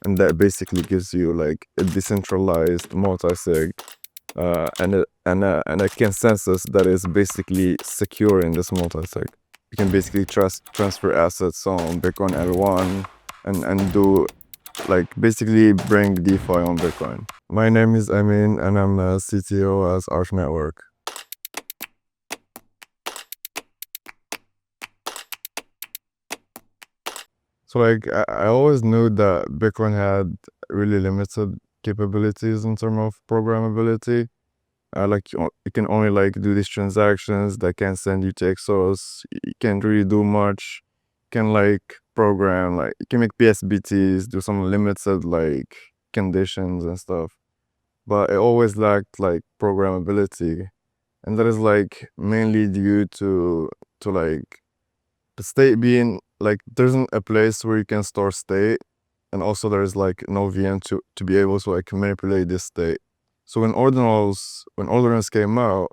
and that basically gives you like a decentralized multi-sig and a consensus that is basically secure in this multi-sig. You can basically transfer assets on Bitcoin L1 and do like basically bring DeFi on Bitcoin. My name is Amine and I'm a CTO at Arch Network. So like I always knew that Bitcoin had really limited capabilities in terms of programmability. Like you can only like do these transactions that can send you to XOs. You can't really do much. You can like program, like you can make PSBTs, do some limited like conditions and stuff. But it always lacked like programmability. And that is like mainly due to like the state being like there isn't a place where you can store state, and also there's like no VM to be able to like manipulate this state. So when Ordinals came out,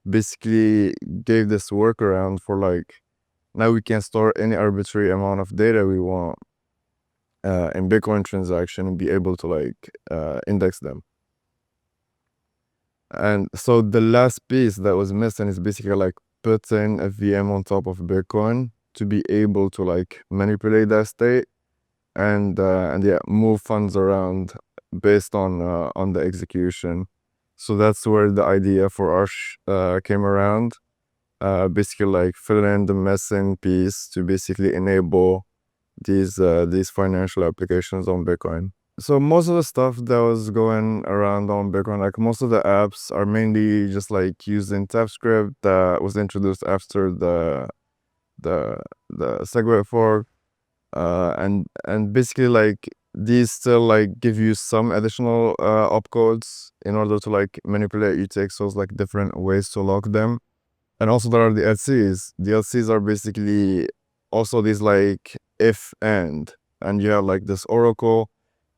basically gave this workaround for like now we can store any arbitrary amount of data we want in Bitcoin transaction and be able to like index them. And so the last piece that was missing is basically like putting a VM on top of Bitcoin to be able to like manipulate that state and yeah, move funds around based on the execution. So that's where the idea for Arch came around. Basically like fill in the missing piece to basically enable these financial applications on Bitcoin. So most of the stuff that was going around on Bitcoin, like most of the apps are mainly just like using TypeScript that was introduced after the Segwit fork. And basically like these still like give you some additional opcodes in order to like manipulate UTXOs, like different ways to lock them. And also there are the LCs. The LCs are basically also these like if and you have like this oracle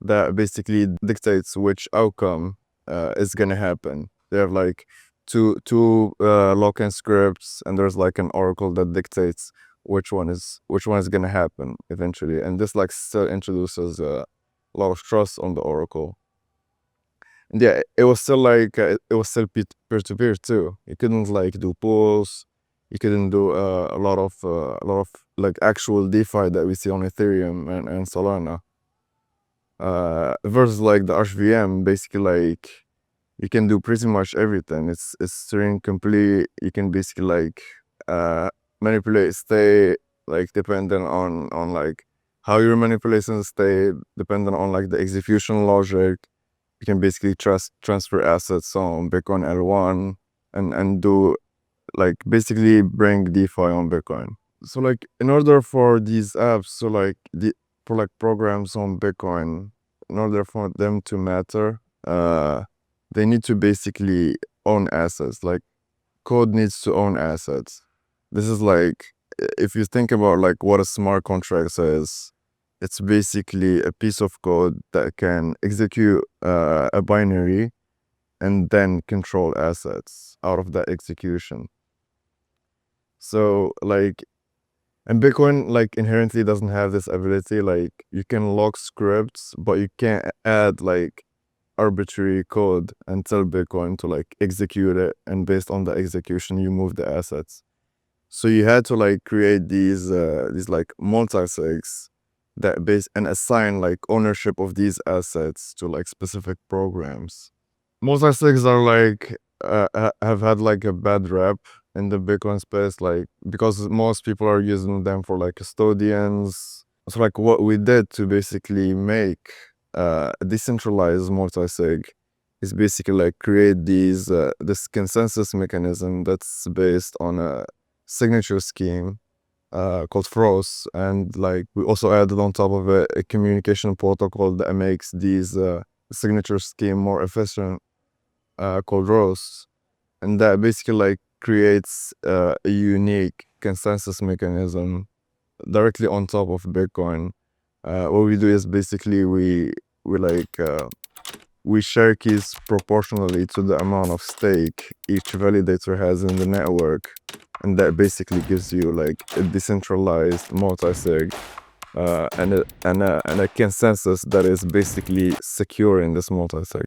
that basically dictates which outcome is gonna happen. They have like two lock-in scripts, and there's like an oracle that dictates which one is gonna happen eventually. And this like still introduces a lot of trust on the oracle. And yeah, it was still like it was still peer-to-peer too. You couldn't like do pools. You couldn't do a lot of like actual DeFi that we see on Ethereum and Solana. Versus like the HVM, basically like you can do pretty much everything. It's string complete. You can basically like manipulate state, like depending on like how you're manipulating state, depending on like the execution logic. You can basically transfer assets on Bitcoin L1 and do like basically bring DeFi on Bitcoin. So like in order for these apps, so like for like programs on Bitcoin, in order for them to matter, they need to basically own assets. Like code needs to own assets. This is like, if you think about like what a smart contract says, it's basically a piece of code that can execute a binary and then control assets out of that execution. So like, and Bitcoin like inherently doesn't have this ability. Like you can lock scripts, but you can't add like arbitrary code and tell Bitcoin to like execute it, and based on the execution you move the assets. So you had to like create these like multi-sigs that base and assign like ownership of these assets to like specific programs. Multi-sigs are like have had like a bad rap in the Bitcoin space, like because most people are using them for like custodians. So like what we did to basically make a decentralized multi-sig is basically like create these this consensus mechanism that's based on a signature scheme called Frost, and like we also added on top of it a communication protocol that makes these signature scheme more efficient called Rose, and that basically like creates a unique consensus mechanism directly on top of Bitcoin. What we do is basically we share keys proportionally to the amount of stake each validator has in the network, and that basically gives you like a decentralized multi-sig and a consensus that is basically secure in this multi-sig.